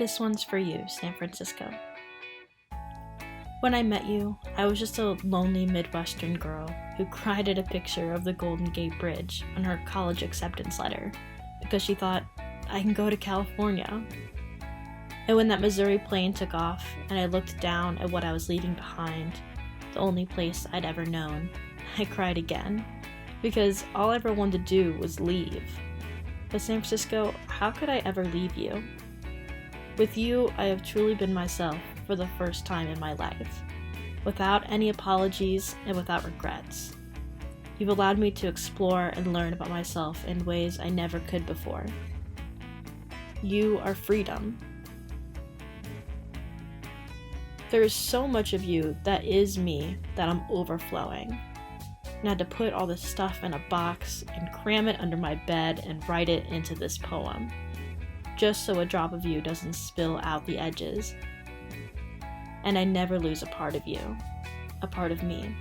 This one's for you, San Francisco. When I met you, I was just a lonely Midwestern girl who cried at a picture of the Golden Gate Bridge on her college acceptance letter because she thought, I can go to California. And when that Missouri plane took off and I looked down at what I was leaving behind, the only place I'd ever known, I cried again because all I ever wanted to do was leave. But San Francisco, how could I ever leave you? With you, I have truly been myself for the first time in my life, without any apologies and without regrets. You've allowed me to explore and learn about myself in ways I never could before. You are freedom. There is so much of you that is me that I'm overflowing. And I had to put all this stuff in a box and cram it under my bed and write it into this poem, just so a drop of you doesn't spill out the edges. And I never lose a part of you, a part of me.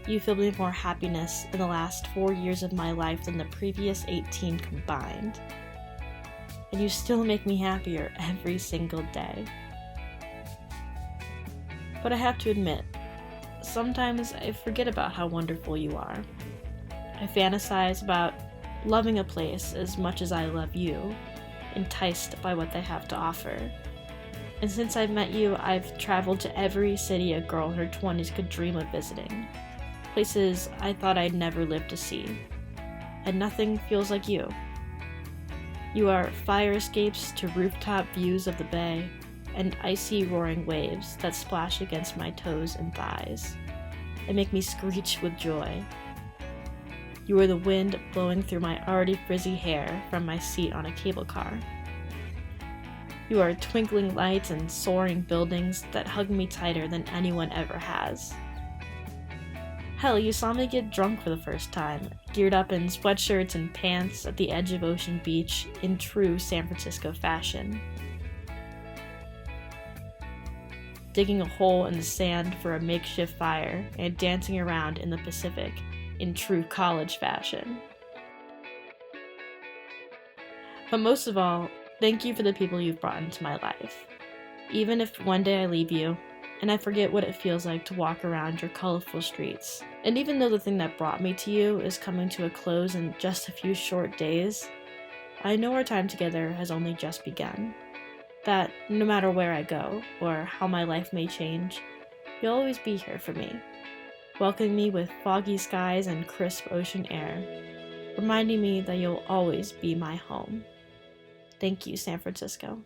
You filled me with more happiness in the last 4 years of my life than the previous 18 combined. And you still make me happier every single day. But I have to admit, sometimes I forget about how wonderful you are. I fantasize about loving a place as much as I love you, enticed by what they have to offer. And since I've met you, I've traveled to every city a girl in her 20s could dream of visiting. Places I thought I'd never live to see. And nothing feels like you. You are fire escapes to rooftop views of the bay, and icy roaring waves that splash against my toes and thighs, and make me screech with joy. You are the wind blowing through my already frizzy hair from my seat on a cable car. You are twinkling lights and soaring buildings that hug me tighter than anyone ever has. Hell, you saw me get drunk for the first time, geared up in sweatshirts and pants at the edge of Ocean Beach in true San Francisco fashion. Digging a hole in the sand for a makeshift fire and dancing around in the Pacific in true college fashion. But most of all, thank you for the people you've brought into my life. Even if one day I leave you, and I forget what it feels like to walk around your colorful streets. And even though the thing that brought me to you is coming to a close in just a few short days, I know our time together has only just begun. That no matter where I go, or how my life may change, you'll always be here for me, welcoming me with foggy skies and crisp ocean air, reminding me that you'll always be my home. Thank you, San Francisco.